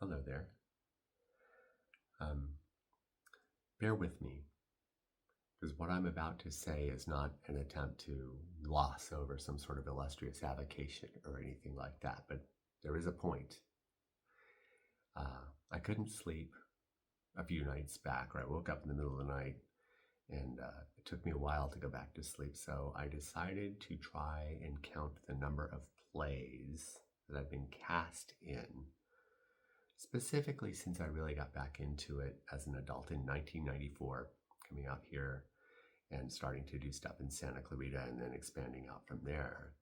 Hello there. Bear with me, because what I'm about to say is not an attempt to gloss over some sort of illustrious avocation or anything like that, but there is a point. I couldn't sleep a few nights back, or I woke up in the middle of the night, and it took me a while to go back to sleep, so I decided to try and count the number of plays that I've been cast in, specifically since I really got back into it as an adult in 1994, coming out here and starting to do stuff in Santa Clarita and then expanding out from there.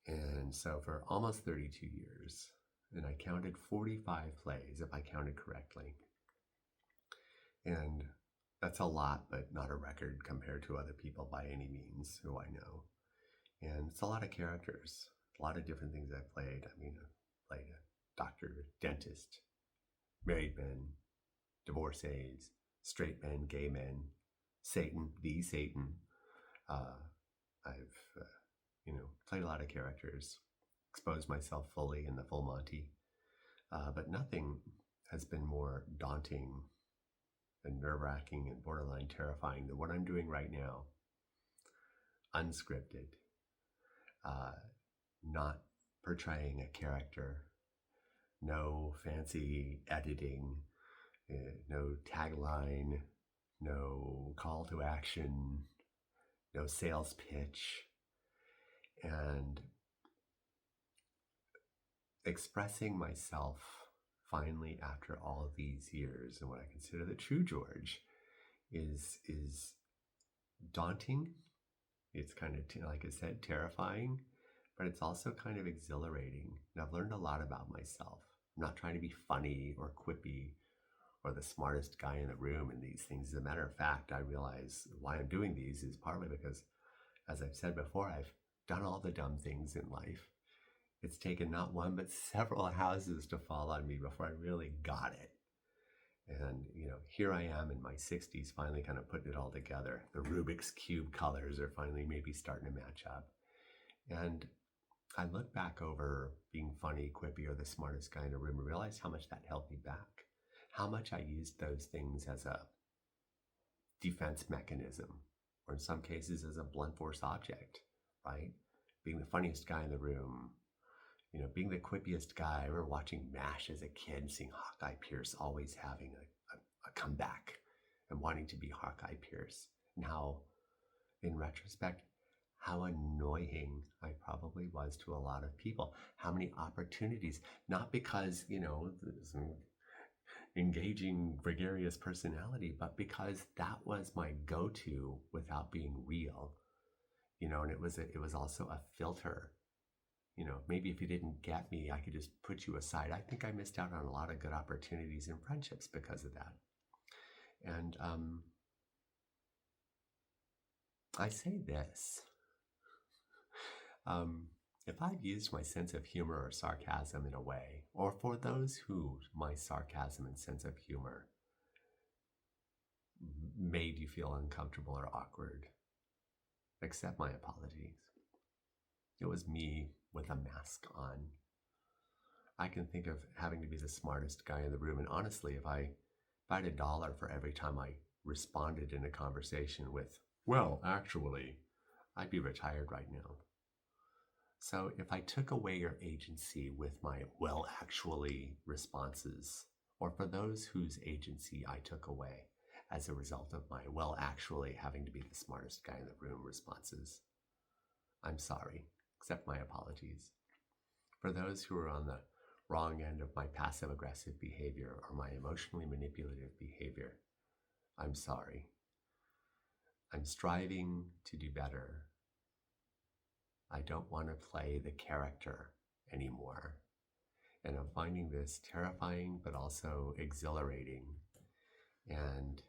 And so for almost 32 years, and I counted 45 plays, if I counted correctly. And that's a lot, but not a record compared to other people by any means who I know. And it's a lot of characters, a lot of different things I've played. I mean, I played a doctor, dentist, married men, divorcees, straight men, gay men, Satan, the Satan. I've played a lot of characters, exposed myself fully in the full Monty, but nothing has been more daunting and nerve-wracking and borderline terrifying than what I'm doing right now. Unscripted, not portraying a character, no fancy editing, no tagline, no call to action, no sales pitch, and expressing myself finally after all these years and what I consider the true George is daunting. It's kind of, like I said, terrifying, but it's also kind of exhilarating. And I've learned a lot about myself. I'm not trying to be funny or quippy or the smartest guy in the room in these things. As a matter of fact, I realize why I'm doing these is partly because, as I've said before, I've done all the dumb things in life. It's taken not one but several houses to fall on me before I really got it. And, here I am in my 60s, finally kind of putting it all together. The Rubik's Cube colors are finally maybe starting to match up. And I look back over being funny, quippy, or the smartest guy in the room and realize how much that held me back. How much I used those things as a defense mechanism, or in some cases as a blunt force object, right? Being the funniest guy in the room, being the quippiest guy. I remember watching MASH as a kid and seeing Hawkeye Pierce always having a comeback and wanting to be Hawkeye Pierce. And how, in retrospect, how annoying I probably was to a lot of people. How many opportunities, not because, this engaging, gregarious personality, but because that was my go-to without being real. And it was also a filter. Maybe if you didn't get me, I could just put you aside. I think I missed out on a lot of good opportunities and friendships because of that. And I say this. If I've used my sense of humor or sarcasm in a way, or for those who my sarcasm and sense of humor made you feel uncomfortable or awkward, accept my apologies. It was me with a mask on. I can think of having to be the smartest guy in the room, and honestly, if I had $1 for every time I responded in a conversation with, well, actually, I'd be retired right now. So if I took away your agency with my well, actually responses, or for those whose agency I took away as a result of my well, actually having to be the smartest guy in the room responses, I'm sorry. Accept my apologies. For those who are on the wrong end of my passive-aggressive behavior or my emotionally manipulative behavior, I'm sorry. I'm striving to do better. I don't want to play the character anymore. And I'm finding this terrifying, but also exhilarating. And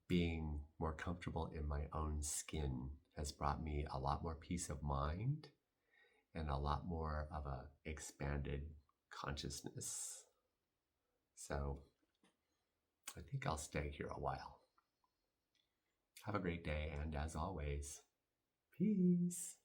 being more comfortable in my own skin has brought me a lot more peace of mind and a lot more of a expanded consciousness. So I think I'll stay here a while. Have a great day, and as always, peace.